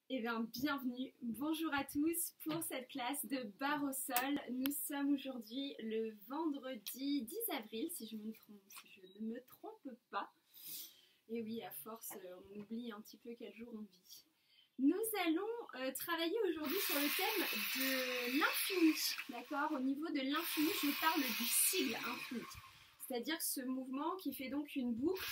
Eh bien, bienvenue, bonjour à tous pour cette classe de barre au sol. Nous sommes aujourd'hui le vendredi 10 avril, si je ne me trompe pas. Et oui, à force, on oublie un petit peu quel jour on vit. Nous allons travailler aujourd'hui sur le thème de l'infini, d'accord? Au niveau de l'infini, je parle du sigle infini, c'est-à-dire ce mouvement qui fait donc une boucle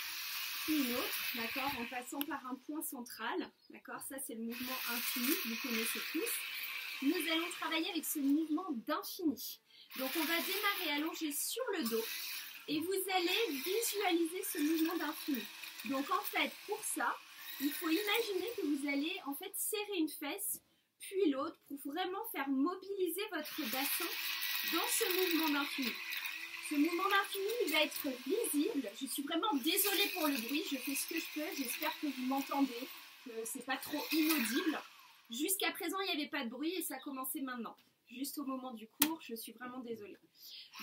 puis une autre, d'accord, en passant par un point central, d'accord, ça c'est le mouvement infini, vous connaissez tous. Nous allons travailler avec ce mouvement d'infini. Donc on va démarrer allongé sur le dos et vous allez visualiser ce mouvement d'infini. Donc en fait, pour ça, il faut imaginer que vous allez en fait serrer une fesse, puis l'autre, pour vraiment faire mobiliser votre bassin dans ce mouvement d'infini. Ce mouvement d'infini, il va être visible. Je suis vraiment désolée pour le bruit, je fais ce que je peux, j'espère que vous m'entendez, que c'est pas trop inaudible. Jusqu'à présent, il n'y avait pas de bruit et ça a commencé maintenant. Juste au moment du cours, je suis vraiment désolée.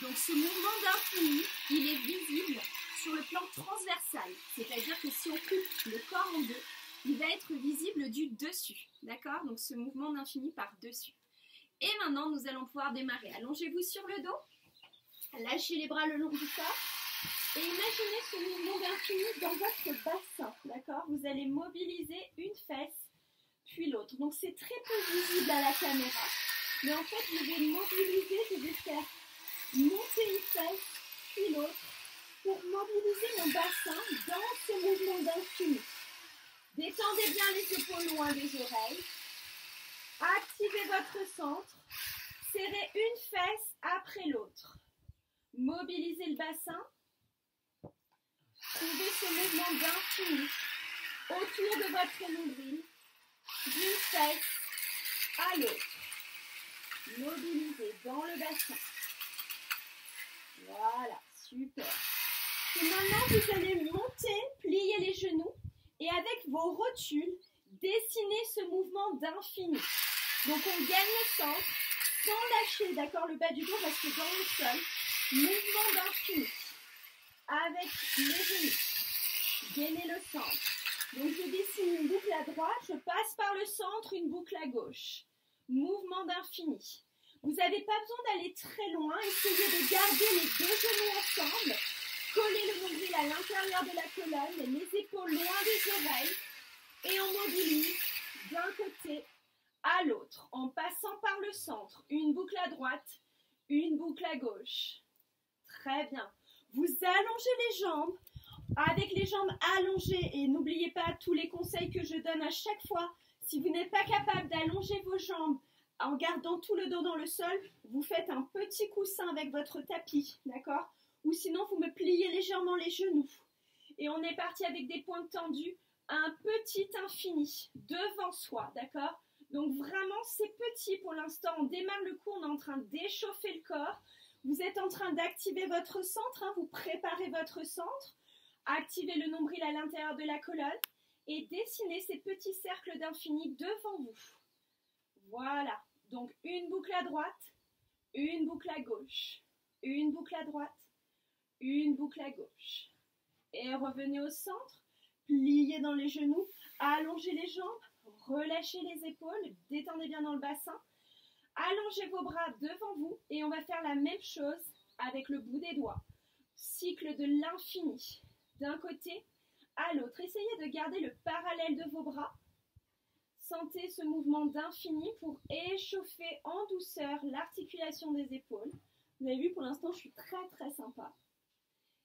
Donc ce mouvement d'infini, il est visible sur le plan transversal, c'est-à-dire que si on coupe le corps en deux, il va être visible du dessus, d'accord? Donc ce mouvement d'infini par dessus. Et maintenant, nous allons pouvoir démarrer. Allongez-vous sur le dos. Lâchez les bras le long du corps et imaginez ce mouvement d'infini dans votre bassin, d'accord? Vous allez mobiliser une fesse, puis l'autre. Donc c'est très peu visible à la caméra, mais en fait je vais mobiliser, je vais faire monter une fesse, puis l'autre, pour mobiliser mon bassin dans ce mouvement d'infini. Détendez bien les épaules loin des oreilles, activez votre centre, serrez une fesse après l'autre. Mobilisez le bassin, trouvez ce mouvement d'infini autour de votre nombril, d'une fesse à l'autre. Mobilisez dans le bassin. Voilà, super. Et maintenant, vous allez monter, plier les genoux et avec vos rotules, dessiner ce mouvement d'infini. Donc, on gagne le centre sans lâcher, d'accord, le bas du dos reste dans le sol. Mouvement d'infini avec les genoux. Gainez le centre. Donc je dessine une boucle à droite, je passe par le centre, une boucle à gauche. Mouvement d'infini. Vous n'avez pas besoin d'aller très loin, essayez de garder les deux genoux ensemble. Collez le nombril à l'intérieur de la colonne, les épaules loin des oreilles. Et on mobilise d'un côté à l'autre en passant par le centre. Une boucle à droite, une boucle à gauche. Très bien. Vous allongez les jambes, avec les jambes allongées, et n'oubliez pas tous les conseils que je donne à chaque fois. Si vous n'êtes pas capable d'allonger vos jambes en gardant tout le dos dans le sol, vous faites un petit coussin avec votre tapis, d'accord? Ou sinon, vous me pliez légèrement les genoux. Et on est parti avec des pointes tendues, un petit infini devant soi, d'accord? Donc vraiment, c'est petit pour l'instant. On démarre le cours, on est en train d'échauffer le corps. Vous êtes en train d'activer votre centre, vous préparez votre centre, activez le nombril à l'intérieur de la colonne et dessinez ces petits cercles d'infini devant vous. Voilà, donc une boucle à droite, une boucle à gauche, une boucle à droite, une boucle à gauche. Et revenez au centre, pliez dans les genoux, allongez les jambes, relâchez les épaules, détendez bien dans le bassin. Allongez vos bras devant vous et on va faire la même chose avec le bout des doigts. Cycle de l'infini, d'un côté à l'autre. Essayez de garder le parallèle de vos bras. Sentez ce mouvement d'infini pour échauffer en douceur l'articulation des épaules. Vous avez vu, pour l'instant, je suis très sympa.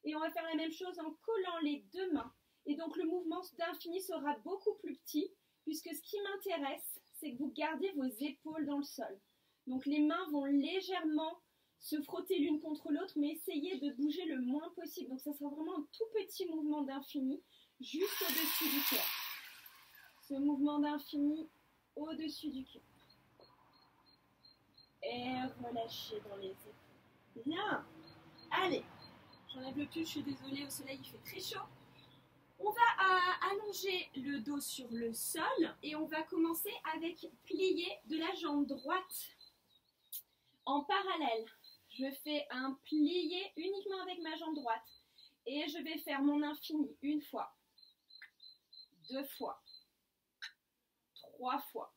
Et on va faire la même chose en collant les deux mains. Et donc, le mouvement d'infini sera beaucoup plus petit, puisque ce qui m'intéresse, c'est que vous gardez vos épaules dans le sol. Donc les mains vont légèrement se frotter l'une contre l'autre, mais essayez de bouger le moins possible. Donc ça sera vraiment un tout petit mouvement d'infini, juste au-dessus du cœur. Ce mouvement d'infini au-dessus du cœur. Et relâchez dans les épaules. Bien. Allez, j'enlève le pull, je suis désolée, au soleil il fait très chaud. On va allonger le dos sur le sol et on va commencer avec plier de la jambe droite. En parallèle, je fais un plié uniquement avec ma jambe droite et je vais faire mon infini une fois, deux fois, 3 fois.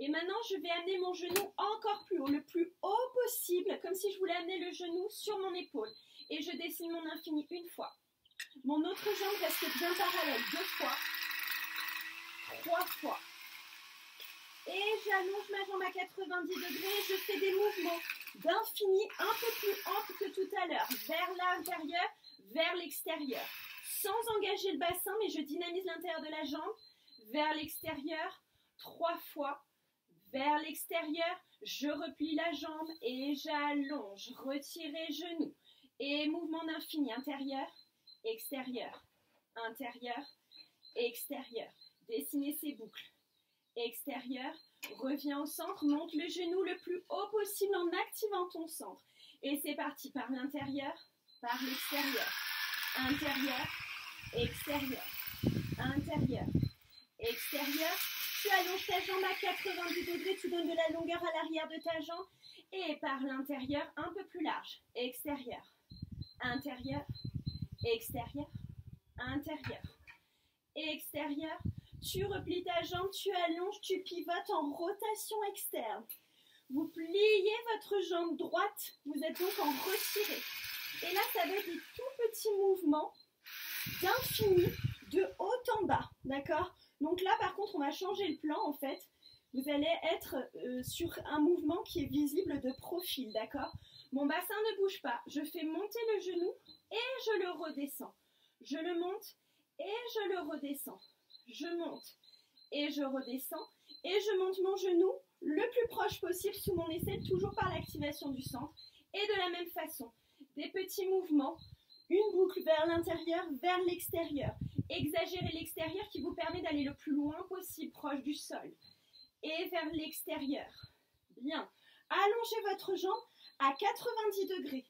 Et maintenant, je vais amener mon genou encore plus haut, le plus haut possible, comme si je voulais amener le genou sur mon épaule. Et je dessine mon infini une fois. Mon autre jambe reste bien parallèle, 2 fois, 3 fois. Et j'allonge ma jambe à 90 degrés, je fais des mouvements d'infini un peu plus amples que tout à l'heure, vers l'intérieur, vers l'extérieur. Sans engager le bassin, mais je dynamise l'intérieur de la jambe, vers l'extérieur, 3 fois. Vers l'extérieur, je replie la jambe et j'allonge, retirez genou. Et mouvement d'infini, intérieur, extérieur, intérieur, extérieur. Dessinez ces boucles. Extérieur, reviens au centre, monte le genou le plus haut possible en activant ton centre. Et c'est parti, par l'intérieur, par l'extérieur. Intérieur, extérieur, intérieur, extérieur. Tu allonges ta jambe à 90 degrés, tu donnes de la longueur à l'arrière de ta jambe et par l'intérieur un peu plus large. Extérieur, intérieur, extérieur, intérieur, extérieur. Tu replies ta jambe, tu allonges, tu pivotes en rotation externe. Vous pliez votre jambe droite, vous êtes donc en retiré. Et là, ça va être des tout petits mouvements d'infini de haut en bas, d'accord ? Donc là, par contre, on va changer le plan, en fait. Vous allez être sur un mouvement qui est visible de profil, d'accord? Mon bassin ne bouge pas. Je fais monter le genou et je le redescends. Je le monte et je le redescends. Je monte et je redescends. Et je monte mon genou le plus proche possible sous mon aisselle, toujours par l'activation du centre. Et de la même façon, des petits mouvements, une boucle vers l'intérieur, vers l'extérieur. Exagérez l'extérieur qui vous permet d'aller le plus loin possible, proche du sol. Et vers l'extérieur. Bien. Allongez votre jambe à 90 degrés.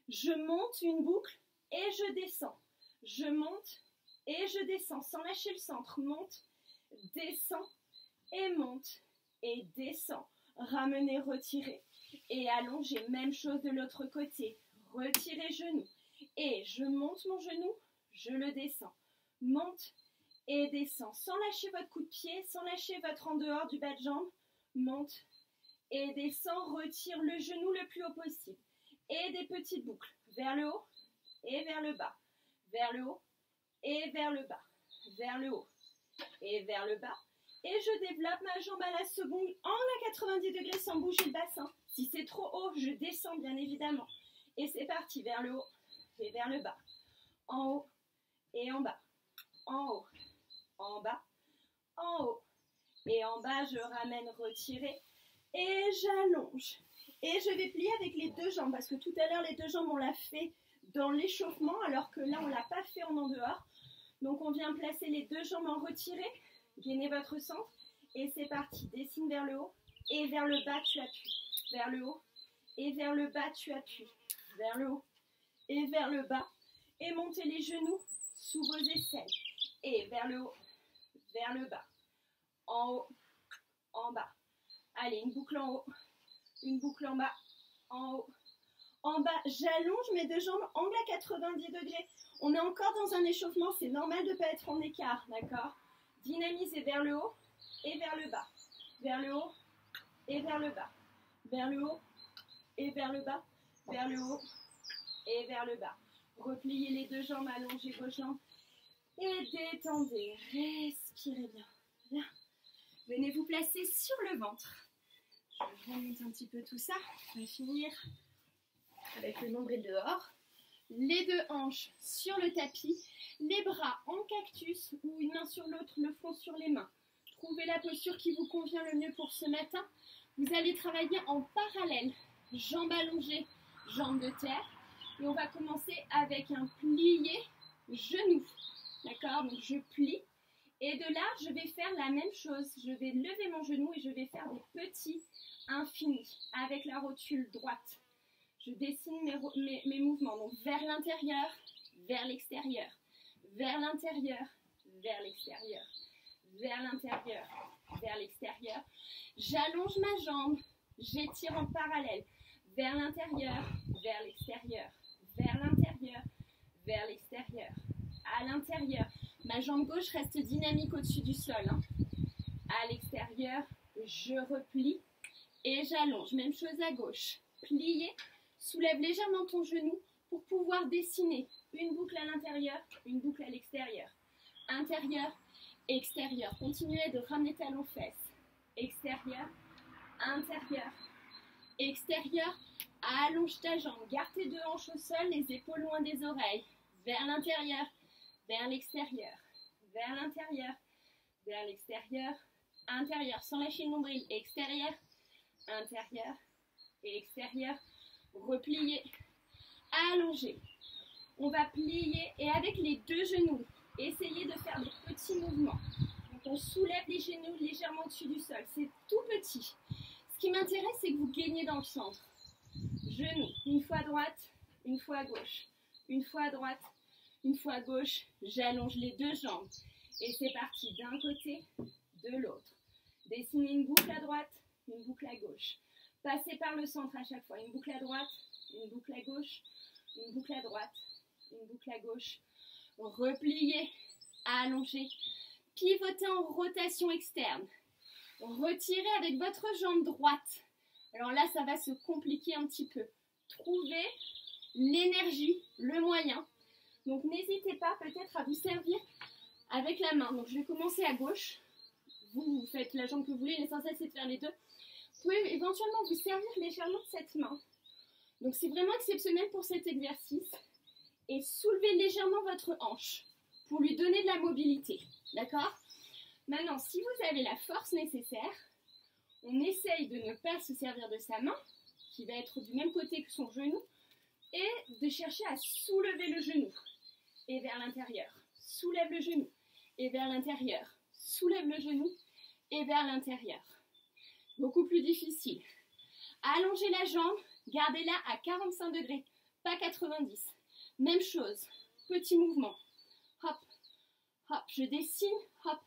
Je monte une boucle et je descends. Je monte et je descends sans lâcher le centre. Monte, descends et monte et descends. Ramenez, retirez. Et allongez. Même chose de l'autre côté. Retirez genou. Et je monte mon genou, je le descends. Monte et descend. Sans lâcher votre coup de pied, sans lâcher votre en dehors du bas de jambe. Monte et descend. Retire le genou le plus haut possible. Et des petites boucles. Vers le haut et vers le bas. Vers le haut et vers le bas. Vers le haut et vers le bas. Et je développe ma jambe à la seconde, angle à 90 degrés sans bouger le bassin. Si c'est trop haut, je descends bien évidemment. Et c'est parti, vers le haut et vers le bas. En haut et en bas. En haut, en bas, en haut. Et en bas, je ramène, retirer. Et j'allonge. Et je vais plier avec les deux jambes. Parce que tout à l'heure, les deux jambes, on l'a fait dans l'échauffement. Alors que là, on ne l'a pas fait en dehors. Donc, on vient placer les deux jambes en retiré. Gainez votre centre. Et c'est parti. Dessine vers le haut. Et vers le bas, tu appuies. Vers le haut. Et vers le bas, tu appuies. Vers le haut. Et vers le bas. Et montez les genoux sous vos aisselles. Et vers le haut, vers le bas, en haut, en bas. Allez, une boucle en haut, une boucle en bas, en haut, en bas. J'allonge mes deux jambes, angle à 90 degrés. On est encore dans un échauffement, c'est normal de ne pas être en écart, d'accord? Dynamisez vers le haut et vers le bas. Vers le haut et vers le bas. Vers le haut et vers le bas. Vers le haut et vers le bas. Repliez les deux jambes, allongez vos jambes. Et détendez, respirez bien. Bien. Venez vous placer sur le ventre. Je remonte un petit peu tout ça. On va finir avec le nombril dehors. Les deux hanches sur le tapis. Les bras en cactus ou une main sur l'autre, le front sur les mains. Trouvez la posture qui vous convient le mieux pour ce matin. Vous allez travailler en parallèle. Jambes allongées, jambes de terre. Et on va commencer avec un plié genou. D'accord, donc je plie et de là je vais faire la même chose. Je vais lever mon genou et je vais faire des petits infinis avec la rotule droite. Je dessine mes mouvements, donc vers l'intérieur, vers l'extérieur, vers l'intérieur, vers l'extérieur, vers l'intérieur, vers l'extérieur. J'allonge ma jambe, j'étire en parallèle, vers l'intérieur, vers l'extérieur, vers l'intérieur, vers l'extérieur. À l'intérieur, ma jambe gauche reste dynamique au-dessus du sol. Hein. à l'extérieur, je replie et j'allonge. Même chose à gauche. Plier, soulève légèrement ton genou pour pouvoir dessiner une boucle à l'intérieur, une boucle à l'extérieur. Intérieur, extérieur. Continuez de ramener talons fesses. Extérieur, intérieur, extérieur. Allonge ta jambe. Garde tes deux hanches au sol, les épaules loin des oreilles. Vers l'intérieur, vers l'extérieur, vers l'intérieur, vers l'extérieur, intérieur, sans lâcher le nombril, extérieur, intérieur et extérieur, replier, allonger. On va plier et avec les deux genoux, essayez de faire des petits mouvements. Donc on soulève les genoux légèrement au-dessus du sol, c'est tout petit. Ce qui m'intéresse, c'est que vous gagnez dans le centre. Genoux, une fois à droite, une fois à gauche, une fois à droite, une fois à gauche, j'allonge les deux jambes. Et c'est parti, d'un côté, de l'autre. Dessinez une boucle à droite, une boucle à gauche. Passez par le centre à chaque fois. Une boucle à droite, une boucle à gauche, une boucle à droite, une boucle à gauche. Repliez, allongez. Pivotez en rotation externe. Retirez avec votre jambe droite. Alors là, ça va se compliquer un petit peu. Trouvez l'énergie, le moyen. Donc n'hésitez pas peut-être à vous servir avec la main. Donc je vais commencer à gauche. Vous faites la jambe que vous voulez, l'essentiel c'est de faire les deux. Vous pouvez éventuellement vous servir légèrement de cette main. Donc c'est vraiment exceptionnel pour cet exercice. Et soulevez légèrement votre hanche pour lui donner de la mobilité. D'accord? Maintenant, si vous avez la force nécessaire, on essaye de ne pas se servir de sa main, qui va être du même côté que son genou, et de chercher à soulever le genou. Et vers l'intérieur. Soulève le genou. Et vers l'intérieur. Soulève le genou. Et vers l'intérieur. Beaucoup plus difficile. Allongez la jambe. Gardez-la à 45 degrés. Pas 90. Même chose. Petit mouvement. Hop. Hop. Je dessine. Hop.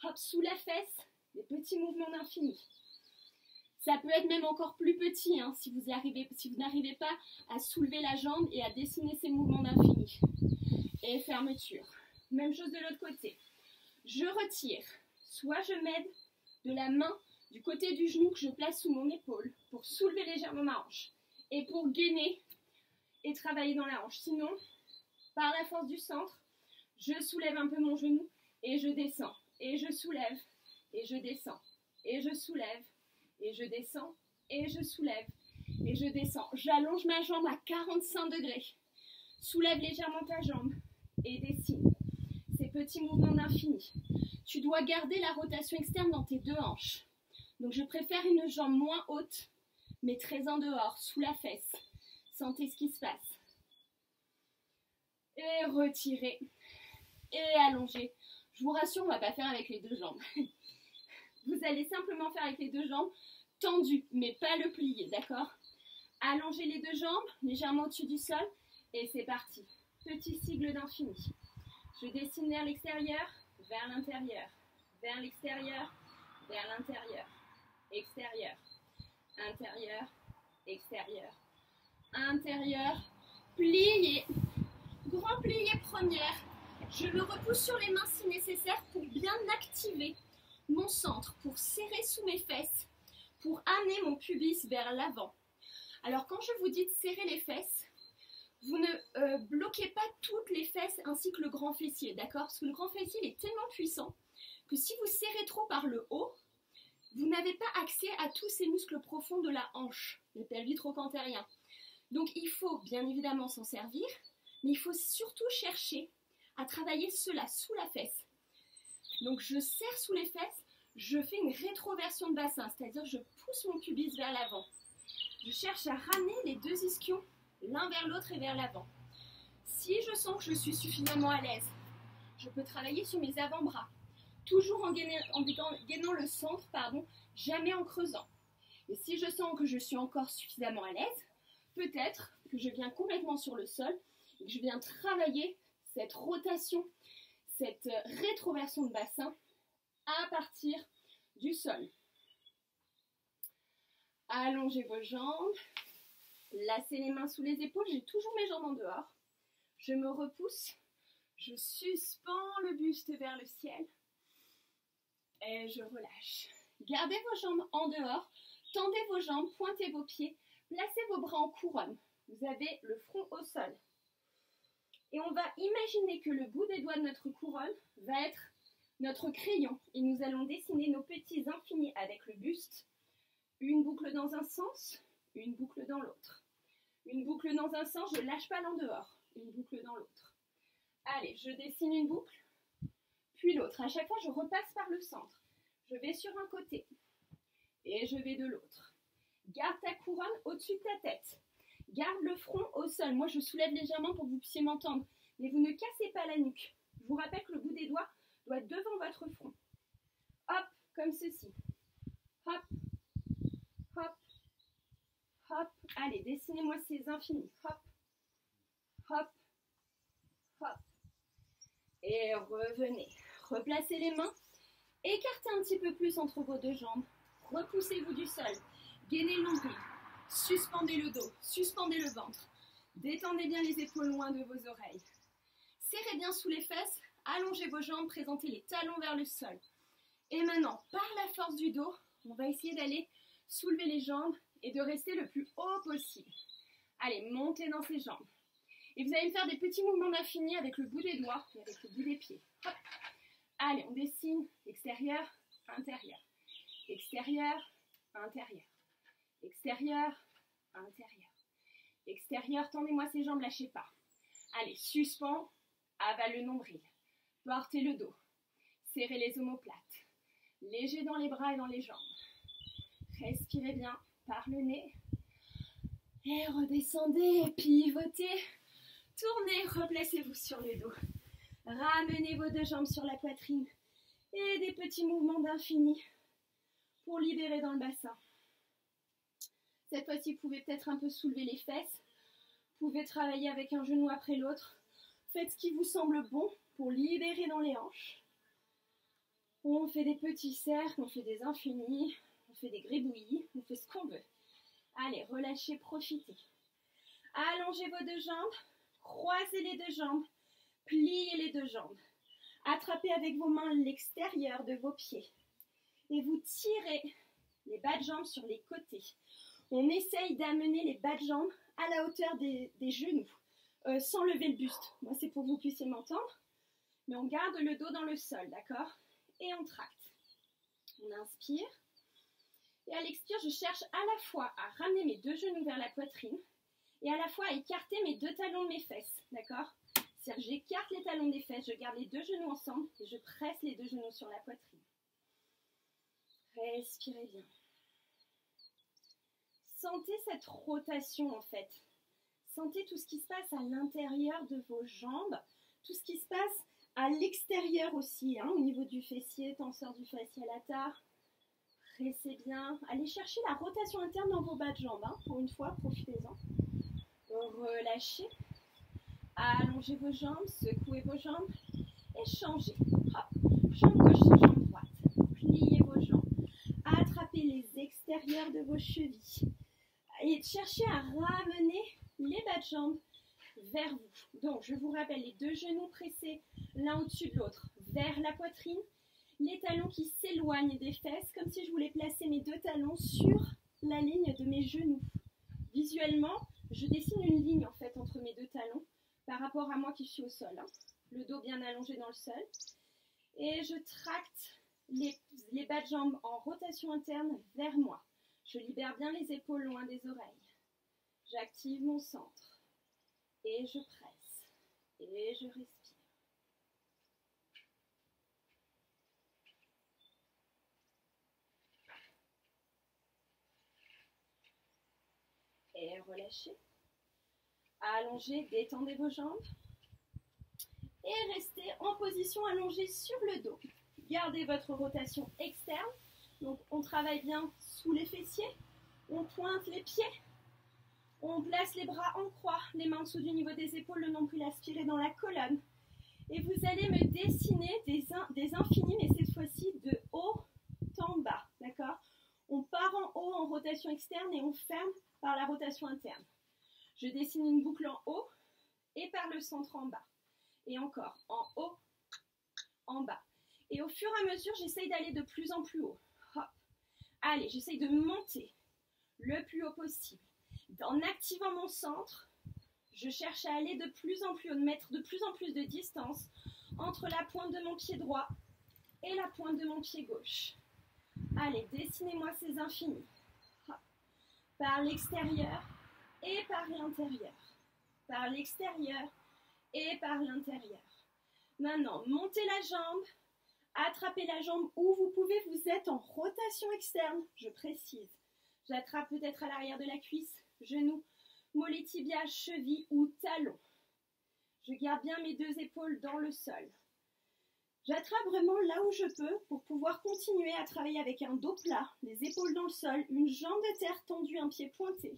Hop. Sous la fesse. Des petits mouvements d'infini. Ça peut être même encore plus petit hein, si vous n'arrivez pas à soulever la jambe et à dessiner ces mouvements d'infini. Et fermeture. Même chose de l'autre côté. Je retire. Soit je m'aide de la main du côté du genou que je place sous mon épaule pour soulever légèrement ma hanche. Et pour gainer et travailler dans la hanche. Sinon, par la force du centre, je soulève un peu mon genou et je descends. Et je soulève et je descends. Et je soulève et je descends. Et je soulève et je descends. J'allonge ma jambe à 45 degrés. Soulève légèrement ta jambe et dessine. Ces petits mouvements d'infini. Tu dois garder la rotation externe dans tes deux hanches. Donc je préfère une jambe moins haute, mais très en dehors, sous la fesse. Sentez ce qui se passe. Et retirez. Et allongez. Je vous rassure, on ne va pas faire avec les deux jambes. Vous allez simplement faire avec les deux jambes tendues, mais pas le plier, d'accord? Allongez les deux jambes, légèrement au-dessus du sol. Et c'est parti. Petit sigle d'infini. Je dessine vers l'extérieur, vers l'intérieur, vers l'extérieur, vers l'intérieur, extérieur, intérieur, extérieur, intérieur, plié, grand plié première. Je me repousse sur les mains si nécessaire pour bien activer mon centre, pour serrer sous mes fesses, pour amener mon pubis vers l'avant. Alors quand je vous dis de serrer les fesses, vous ne bloquez pas toutes les fesses ainsi que le grand fessier, d'accord? Parce que le grand fessier est tellement puissant que si vous serrez trop par le haut, vous n'avez pas accès à tous ces muscles profonds de la hanche, le pelvis trochanterien. Donc il faut bien évidemment s'en servir, mais il faut surtout chercher à travailler cela sous la fesse. Donc je serre sous les fesses, je fais une rétroversion de bassin, c'est-à-dire je pousse mon pubis vers l'avant. Je cherche à ramener les deux ischions l'un vers l'autre et vers l'avant. Si je sens que je suis suffisamment à l'aise, je peux travailler sur mes avant-bras, toujours en gainant le centre, jamais en creusant. Et si je sens que je suis encore suffisamment à l'aise, peut-être que je viens complètement sur le sol et que je viens travailler cette rotation, cette rétroversion de bassin à partir du sol. Allongez vos jambes. Lacez les mains sous les épaules, j'ai toujours mes jambes en dehors. Je me repousse, je suspends le buste vers le ciel. Et je relâche. Gardez vos jambes en dehors, tendez vos jambes, pointez vos pieds, placez vos bras en couronne. Vous avez le front au sol. Et on va imaginer que le bout des doigts de notre couronne va être notre crayon. Et nous allons dessiner nos petits infinis avec le buste. Une boucle dans un sens, une boucle dans l'autre. Une boucle dans un sens, je ne lâche pas l'en dehors. Une boucle dans l'autre. Allez, je dessine une boucle, puis l'autre. À chaque fois, je repasse par le centre. Je vais sur un côté et je vais de l'autre. Garde ta couronne au-dessus de ta tête. Garde le front au sol. Moi, je soulève légèrement pour que vous puissiez m'entendre. Mais vous ne cassez pas la nuque. Je vous rappelle que le bout des doigts doit être devant votre front. Hop, comme ceci. Hop, hop, hop. Allez, dessinez-moi ces infinis. Hop, hop, hop. Et revenez. Replacez les mains. Écartez un petit peu plus entre vos deux jambes. Repoussez-vous du sol. Gainez le nombril. Suspendez le dos. Suspendez le ventre. Détendez bien les épaules loin de vos oreilles. Serrez bien sous les fesses. Allongez vos jambes. Présentez les talons vers le sol. Et maintenant, par la force du dos, on va essayer d'aller soulever les jambes et de rester le plus haut possible. Allez, montez dans ces jambes. Et vous allez me faire des petits mouvements d'infini avec le bout des doigts et avec le bout des pieds. Hop. Allez, on dessine extérieur, intérieur. Extérieur, intérieur. Extérieur, intérieur. Extérieur, tendez-moi ces jambes, lâchez pas. Allez, suspend, avale le nombril. Portez le dos. Serrez les omoplates. Léger dans les bras et dans les jambes. Respirez bien par le nez. Et redescendez, pivotez. Tournez, replacez-vous sur le dos. Ramenez vos deux jambes sur la poitrine. Et des petits mouvements d'infini pour libérer dans le bassin. Cette fois-ci, vous pouvez peut-être un peu soulever les fesses. Vous pouvez travailler avec un genou après l'autre. Faites ce qui vous semble bon pour libérer dans les hanches. On fait des petits cercles, on fait des infinis, on fait des gribouillis, on fait ce qu'on veut. Allez, relâchez, profitez. Allongez vos deux jambes, croisez les deux jambes, pliez les deux jambes. Attrapez avec vos mains l'extérieur de vos pieds. Et vous tirez les bas de jambes sur les côtés. On essaye d'amener les bas de jambes à la hauteur des genoux, sans lever le buste. Moi, c'est pour que vous puissiez m'entendre. Mais on garde le dos dans le sol, d'accord? Et on tracte. On inspire. Et à l'expire, je cherche à la fois à ramener mes deux genoux vers la poitrine et à la fois à écarter mes deux talons de mes fesses, d'accord? C'est-à-dire que j'écarte les talons des fesses, je garde les deux genoux ensemble et je presse les deux genoux sur la poitrine. Respirez bien. Sentez cette rotation en fait. Sentez tout ce qui se passe à l'intérieur de vos jambes, tout ce qui se passe à l'extérieur aussi, hein, au niveau du fessier, tenseur du fascia lataire. Pressez bien. Allez chercher la rotation interne dans vos bas de jambes. Hein, pour une fois, profitez-en. Relâchez. Allongez vos jambes, secouez vos jambes et changez. Hop. Jambe gauche, jambe droite. Pliez vos jambes. Attrapez les extérieurs de vos chevilles. Et cherchez à ramener les bas de jambes vers vous. Donc, je vous rappelle, les deux genoux pressés l'un au-dessus de l'autre vers la poitrine. Les talons qui s'éloignent des fesses, comme si je voulais placer mes deux talons sur la ligne de mes genoux. Visuellement, je dessine une ligne en fait entre mes deux talons par rapport à moi qui suis au sol. Hein. Le dos bien allongé dans le sol. Et je tracte les bas de jambes en rotation interne vers moi. Je libère bien les épaules loin des oreilles. J'active mon centre. Et je presse. Et je respire. Et relâchez. Allongez, détendez vos jambes. Et restez en position allongée sur le dos. Gardez votre rotation externe. Donc on travaille bien sous les fessiers. On pointe les pieds. On place les bras en croix, les mains en dessous du niveau des épaules, le nombril aspiré dans la colonne. Et vous allez me dessiner des infinis, mais cette fois-ci de haut en bas. D'accord? On part en haut en rotation externe et on ferme par la rotation interne. Je dessine une boucle en haut et par le centre en bas. Et encore, en haut, en bas. Et Et au fur et à mesure, j'essaye d'aller de plus en plus haut. Hop. Allez, j'essaye de monter le plus haut possible. En activant mon centre, je cherche à aller de plus en plus haut, de mettre de plus en plus de distance entre la pointe de mon pied droit et la pointe de mon pied gauche. Allez, dessinez-moi ces infinis. Hop. Par l'extérieur et par l'intérieur. Par l'extérieur et par l'intérieur. Maintenant, montez la jambe, attrapez la jambe où vous pouvez, vous êtes en rotation externe, je précise. J'attrape peut-être à l'arrière de la cuisse, genou, mollet tibia, cheville ou talon. Je garde bien mes deux épaules dans le sol. J'attrape vraiment là où je peux pour pouvoir continuer à travailler avec un dos plat, les épaules dans le sol, une jambe de terre tendue, un pied pointé.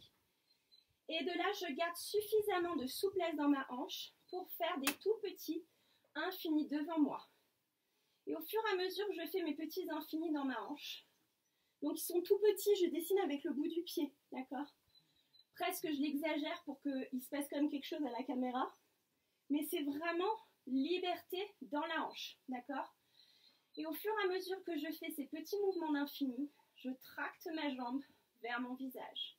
Et de là, je garde suffisamment de souplesse dans ma hanche pour faire des tout petits infinis devant moi. Et au fur et à mesure que je fais mes petits infinis dans ma hanche, donc ils sont tout petits, je dessine avec le bout du pied, d'accord? Presque je l'exagère pour qu'il se passe quand même quelque chose à la caméra, mais c'est vraiment liberté dans la hanche, d'accord? Et au fur et à mesure que je fais ces petits mouvements d'infini, je tracte ma jambe vers mon visage.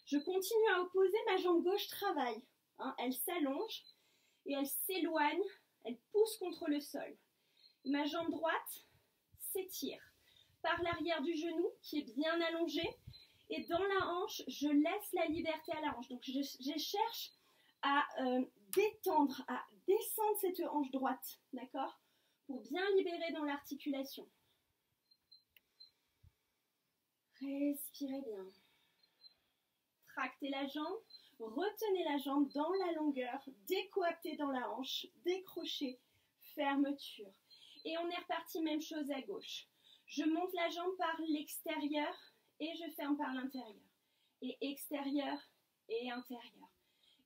Je continue à opposer, ma jambe gauche travaille, hein, elle s'allonge et elle s'éloigne, elle pousse contre le sol. Ma jambe droite s'étire par l'arrière du genou qui est bien allongé et dans la hanche, je laisse la liberté à la hanche. Donc je cherche à détendre, à descendre cette hanche droite, d'accord? Pour bien libérer dans l'articulation. Respirez bien. Tractez la jambe, retenez la jambe dans la longueur, décoaptez dans la hanche, décrochez, fermeture. Et on est reparti, même chose à gauche. Je monte la jambe par l'extérieur et je ferme par l'intérieur. Et extérieur et intérieur.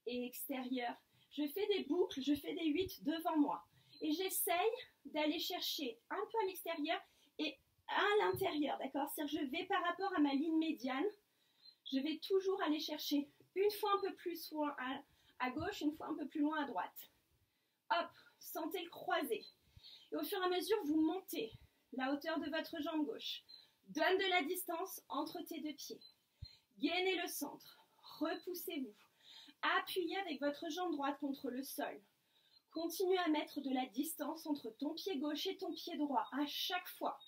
Et extérieur. Je fais des boucles, je fais des 8 devant moi. Et j'essaye d'aller chercher un peu à l'extérieur et à l'intérieur, d'accord? C'est-à-dire que je vais par rapport à ma ligne médiane, je vais toujours aller chercher une fois un peu plus loin à gauche, une fois un peu plus loin à droite. Hop, sentez le croisé. Et au fur et à mesure, vous montez la hauteur de votre jambe gauche. Donne de la distance entre tes deux pieds. Gainez le centre. Repoussez-vous. Appuyez avec votre jambe droite contre le sol. Continue à mettre de la distance entre ton pied gauche et ton pied droit à chaque fois.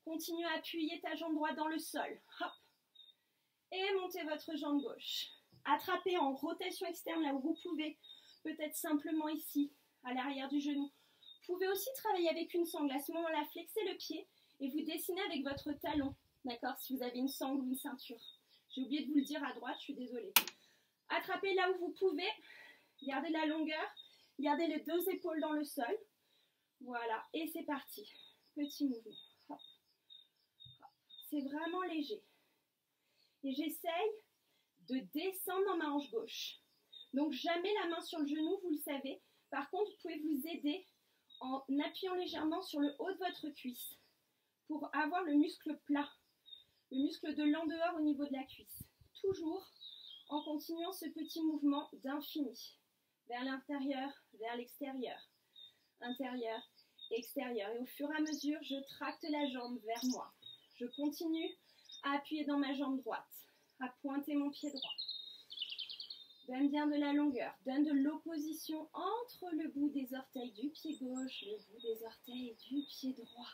Continue à appuyer ta jambe droite dans le sol. Hop. Et montez votre jambe gauche. Attrapez en rotation externe là où vous pouvez. Peut-être simplement ici, à l'arrière du genou. Vous pouvez aussi travailler avec une sangle. À ce moment-là, flexez le pied et vous dessinez avec votre talon. D'accord? Si vous avez une sangle ou une ceinture. J'ai oublié de vous le dire à droite, je suis désolée. Attrapez là où vous pouvez. Gardez la longueur. Gardez les deux épaules dans le sol. Voilà. Et c'est parti. Petit mouvement. Hop. Hop. C'est vraiment léger. Et j'essaye de descendre dans ma hanche gauche. Donc jamais la main sur le genou, vous le savez. Par contre, vous pouvez vous aider en appuyant légèrement sur le haut de votre cuisse pour avoir le muscle plat, le muscle de l'en-dehors au niveau de la cuisse. Toujours en continuant ce petit mouvement d'infini, vers l'intérieur, vers l'extérieur, intérieur, extérieur. Et au fur et à mesure, je tracte la jambe vers moi. Je continue à appuyer dans ma jambe droite, à pointer mon pied droit. Donne bien de la longueur, donne de l'opposition entre le bout des orteils du pied gauche, le bout des orteils du pied droit.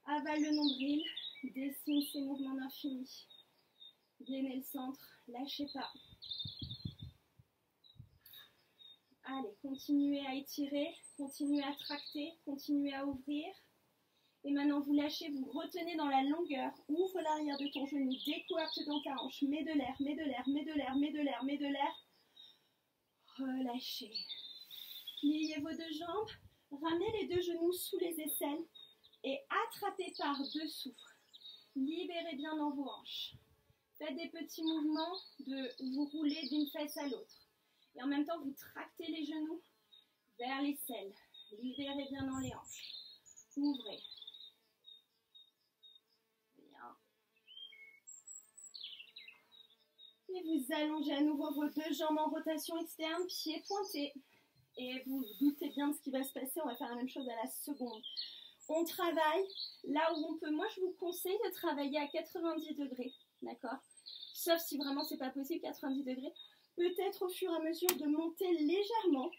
Avale le nombril, dessine ces mouvements d'infini. Gainez le centre, lâchez pas. Allez, continuez à étirer, continuez à tracter, continuez à ouvrir. Et maintenant, vous lâchez, vous retenez dans la longueur, ouvre l'arrière de ton genou, décoapte dans ta hanche, mets de l'air, mets de l'air, mets de l'air, mets de l'air, mets de l'air. Relâchez. Pliez vos deux jambes, ramenez les deux genoux sous les aisselles et attrapez par dessous. Libérez bien dans vos hanches. Faites des petits mouvements de vous roulez d'une fesse à l'autre. Et en même temps, vous tractez les genoux vers l'aisselle. Libérez bien dans les hanches. Ouvrez. Bien. Et vous allongez à nouveau vos deux jambes en rotation externe, pieds pointés. Et vous vous doutez bien de ce qui va se passer, on va faire la même chose à la seconde. On travaille là où on peut. Moi, je vous conseille de travailler à 90 degrés, d'accord? Sauf si vraiment c'est pas possible, 90 degrés. Peut-être au fur et à mesure de monter légèrement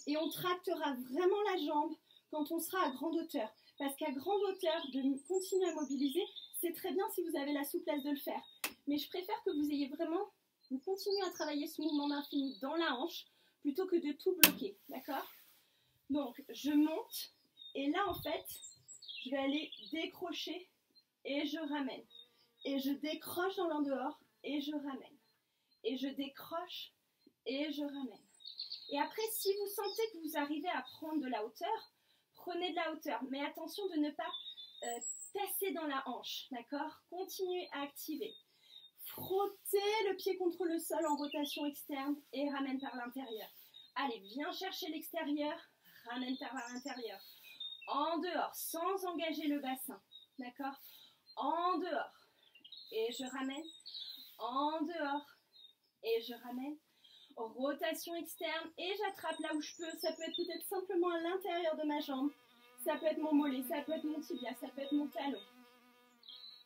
et on tractera vraiment la jambe quand on sera à grande hauteur. Parce qu'à grande hauteur, de continuer à mobiliser, c'est très bien si vous avez la souplesse de le faire. Mais je préfère que vous ayez vraiment, vous continuez à travailler ce mouvement d'infini dans la hanche plutôt que de tout bloquer, d'accord? Donc, je monte et là, en fait, je vais aller décrocher et je ramène. Et je décroche dans l'en-dehors et je ramène. Et je décroche et je ramène. Et après, si vous sentez que vous arrivez à prendre de la hauteur, prenez de la hauteur. Mais attention de ne pas tasser dans la hanche, d'accord? Continuez à activer. Frottez le pied contre le sol en rotation externe et ramène par l'intérieur. Allez, viens chercher l'extérieur, ramène par l'intérieur. En dehors, sans engager le bassin, d'accord? En dehors, et je ramène. En dehors, et je ramène. Rotation externe, et j'attrape là où je peux. Ça peut être peut-être simplement à l'intérieur de ma jambe. Ça peut être mon mollet, ça peut être mon tibia, ça peut être mon talon.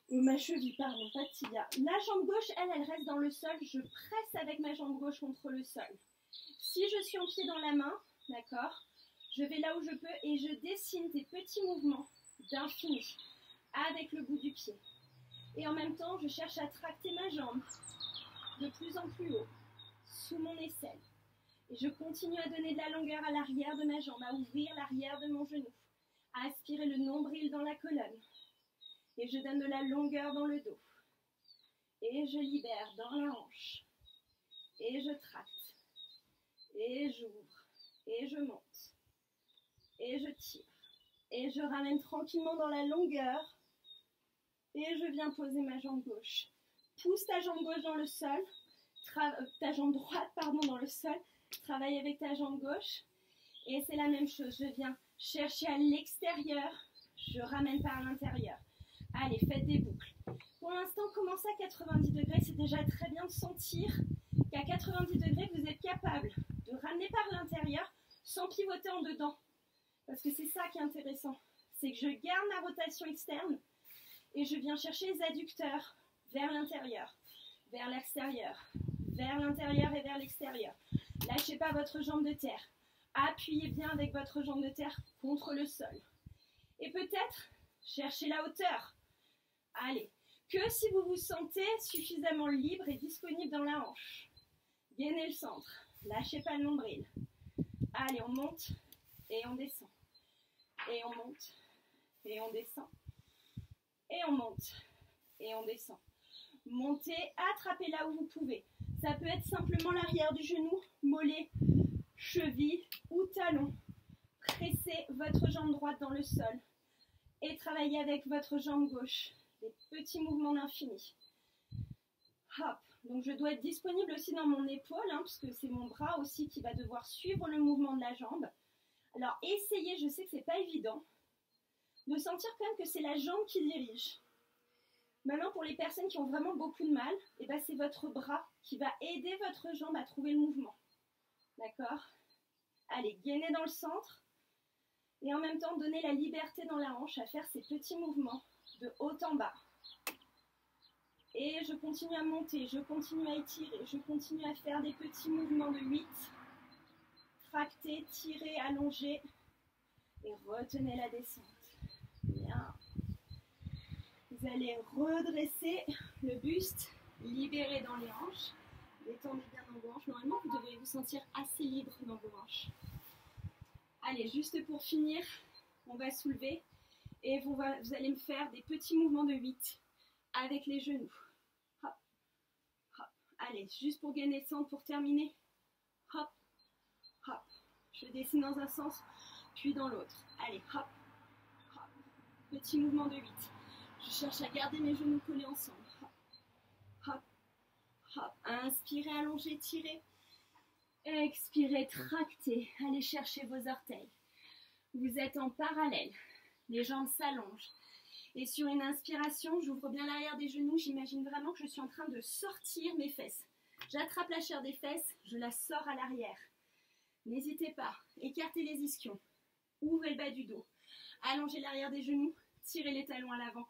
Ou ma cheville, pardon, pas de tibia. La jambe gauche, elle reste dans le sol. Je presse avec ma jambe gauche contre le sol. Si je suis en pied dans la main, d'accord, je vais là où je peux et je dessine des petits mouvements d'infini avec le bout du pied. Et en même temps, je cherche à tracter ma jambe de plus en plus haut, sous mon aisselle. Et je continue à donner de la longueur à l'arrière de ma jambe, à ouvrir l'arrière de mon genou, à aspirer le nombril dans la colonne. Et je donne de la longueur dans le dos. Et je libère dans la hanche. Et je tracte. Et j'ouvre. Et je monte. Et je tire. Et je ramène tranquillement dans la longueur. Et je viens poser ma jambe gauche. Pousse ta jambe gauche dans le sol. Ta jambe droite, pardon, dans le sol. Travaille avec ta jambe gauche. Et c'est la même chose. Je viens chercher à l'extérieur. Je ramène par l'intérieur. Allez, faites des boucles. Pour l'instant, commencez à 90 degrés. C'est déjà très bien de sentir qu'à 90 degrés, vous êtes capable de ramener par l'intérieur sans pivoter en dedans. Parce que c'est ça qui est intéressant. C'est que je garde ma rotation externe et je viens chercher les adducteurs vers l'intérieur, vers l'extérieur, vers l'intérieur et vers l'extérieur. Lâchez pas votre jambe de terre. Appuyez bien avec votre jambe de terre contre le sol. Et peut-être, cherchez la hauteur. Allez, que si vous vous sentez suffisamment libre et disponible dans la hanche. Gainez le centre, lâchez pas le nombril. Allez, on monte et on descend. Et on monte et on descend. Et on monte et on descend. Montez, attrapez là où vous pouvez. Ça peut être simplement l'arrière du genou, mollet, cheville ou talon. Pressez votre jambe droite dans le sol et travaillez avec votre jambe gauche. Des petits mouvements d'infini. Hop. Donc je dois être disponible aussi dans mon épaule, parce que c'est mon bras aussi qui va devoir suivre le mouvement de la jambe. Alors essayez, je sais que c'est pas évident, de sentir quand même que c'est la jambe qui dirige. Maintenant, pour les personnes qui ont vraiment beaucoup de mal, c'est votre bras qui va aider votre jambe à trouver le mouvement. D'accord? Allez, gainez dans le centre. Et en même temps, donnez la liberté dans la hanche à faire ces petits mouvements de haut en bas. Et je continue à monter, je continue à étirer, je continue à faire des petits mouvements de 8. Tractez, tirez, allongez. Et retenez la descente. Bien. Vous allez redresser le buste, libérer dans les hanches. Détendez bien dans vos hanches. Normalement, vous devriez vous sentir assez libre dans vos hanches. Allez, juste pour finir, on va soulever et vous allez me faire des petits mouvements de 8 avec les genoux. Hop, hop. Allez, juste pour gainer le centre, pour terminer. Hop, hop. Je dessine dans un sens, puis dans l'autre. Allez, hop, hop. Petit mouvement de 8. Je cherche à garder mes genoux collés ensemble. Hop, hop, hop. Inspirez, allongez, tirez. Expirez, tractez. Allez chercher vos orteils. Vous êtes en parallèle. Les jambes s'allongent. Et sur une inspiration, j'ouvre bien l'arrière des genoux. J'imagine vraiment que je suis en train de sortir mes fesses. J'attrape la chair des fesses, je la sors à l'arrière. N'hésitez pas. Écartez les ischions. Ouvrez le bas du dos. Allongez l'arrière des genoux, tirez les talons à l'avant.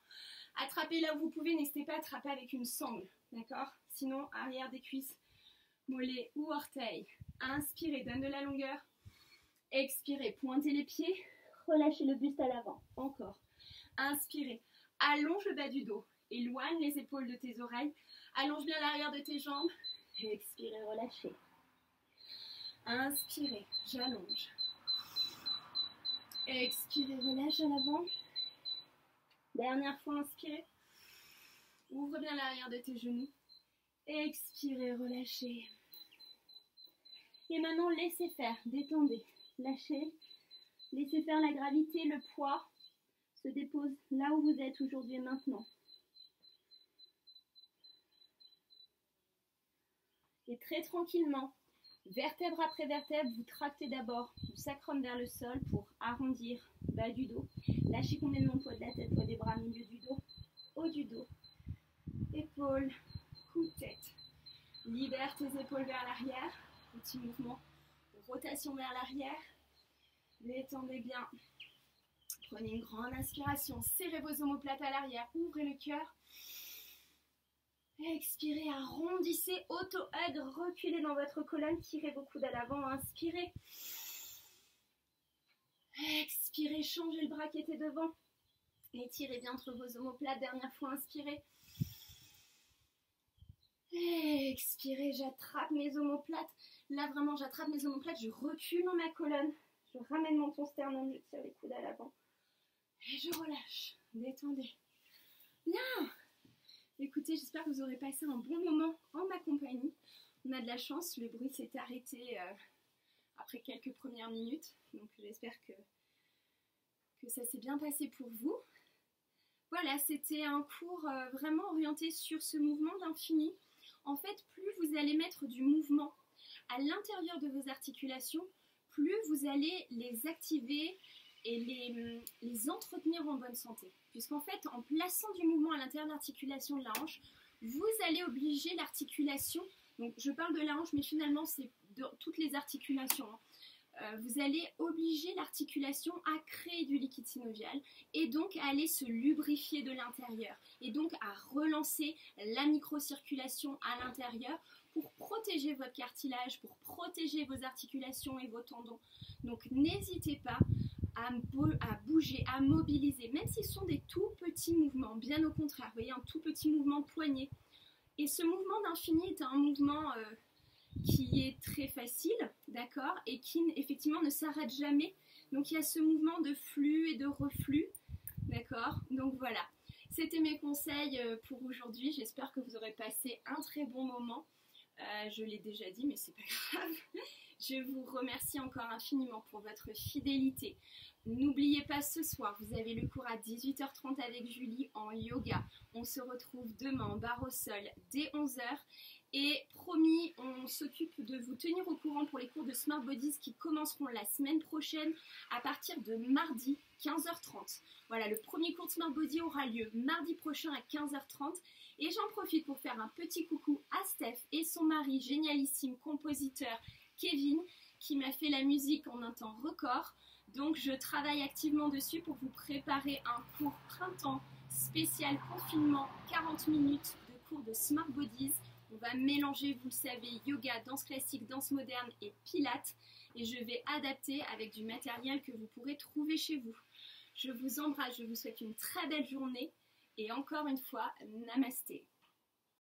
Attrapez là où vous pouvez, n'hésitez pas à attraper avec une sangle, d'accord? Sinon, arrière des cuisses, mollets ou orteils. Inspirez, donne de la longueur. Expirez, pointez les pieds, relâchez le buste à l'avant. Encore. Inspirez, allonge le bas du dos. Éloigne les épaules de tes oreilles. Allonge bien l'arrière de tes jambes. Expirez, relâchez. Inspirez, j'allonge. Expirez, relâche à l'avant. Dernière fois, inspirez. Ouvre bien l'arrière de tes genoux. Expirez, relâchez. Et maintenant, laissez faire, détendez. Lâchez. Laissez faire la gravité, le poids se dépose là où vous êtes aujourd'hui et maintenant. Et très tranquillement, vertèbre après vertèbre, vous tractez d'abord le sacrum vers le sol pour arrondir bas du dos. Lâchez complètement le poids de la tête, poids des bras, milieu du dos, haut du dos, épaules, cou, tête. Libère tes épaules vers l'arrière, petit mouvement de rotation vers l'arrière. Détendez bien. Prenez une grande inspiration, serrez vos omoplates à l'arrière, ouvrez le cœur. Expirez, arrondissez, auto-hug, reculez dans votre colonne, tirez vos coudes à l'avant, inspirez. Expirez, changez le bras qui était devant. Étirez bien entre vos omoplates, dernière fois, inspirez. Expirez, j'attrape mes omoplates. Là, vraiment, j'attrape mes omoplates, je recule dans ma colonne. Je ramène mon menton sternum, je tire les coudes à l'avant. Et je relâche, détendez. Bien. Écoutez, j'espère que vous aurez passé un bon moment en ma compagnie. On a de la chance, le bruit s'est arrêté après quelques premières minutes. Donc j'espère que ça s'est bien passé pour vous. Voilà, c'était un cours vraiment orienté sur ce mouvement d'infini. En fait, plus vous allez mettre du mouvement à l'intérieur de vos articulations, plus vous allez les activer et les entretenir en bonne santé. Puisqu'en fait, en plaçant du mouvement à l'intérieur de l'articulation de la hanche, vous allez obliger l'articulation, donc je parle de la hanche, mais finalement c'est de toutes les articulations, vous allez obliger l'articulation à créer du liquide synovial et donc à aller se lubrifier de l'intérieur et donc à relancer la microcirculation à l'intérieur pour protéger votre cartilage, pour protéger vos articulations et vos tendons. Donc n'hésitez pas à bouger, à mobiliser, même si ce sont des tout petits mouvements, bien au contraire, vous voyez, un tout petit mouvement de poignet. Et ce mouvement d'infini est un mouvement qui est très facile, d'accord, et qui effectivement ne s'arrête jamais. Donc il y a ce mouvement de flux et de reflux, d'accord. Donc voilà, c'était mes conseils pour aujourd'hui. J'espère que vous aurez passé un très bon moment. Je l'ai déjà dit, mais c'est pas grave. Je vous remercie encore infiniment pour votre fidélité. N'oubliez pas, ce soir, vous avez le cours à 18h30 avec Julie en yoga. On se retrouve demain en barre au sol dès 11h. Et promis, on s'occupe de vous tenir au courant pour les cours de Smart Bodies qui commenceront la semaine prochaine à partir de mardi 15h30. Voilà, le premier cours de Smart Body aura lieu mardi prochain à 15h30. Et j'en profite pour faire un petit coucou à Steph et son mari génialissime compositeur Kevin qui m'a fait la musique en un temps record. Donc je travaille activement dessus pour vous préparer un cours printemps spécial confinement, 40 minutes de cours de Smart Bodies. On va mélanger, vous le savez, yoga, danse classique, danse moderne et pilates. Et je vais adapter avec du matériel que vous pourrez trouver chez vous. Je vous embrasse, je vous souhaite une très belle journée. Et encore une fois, namasté.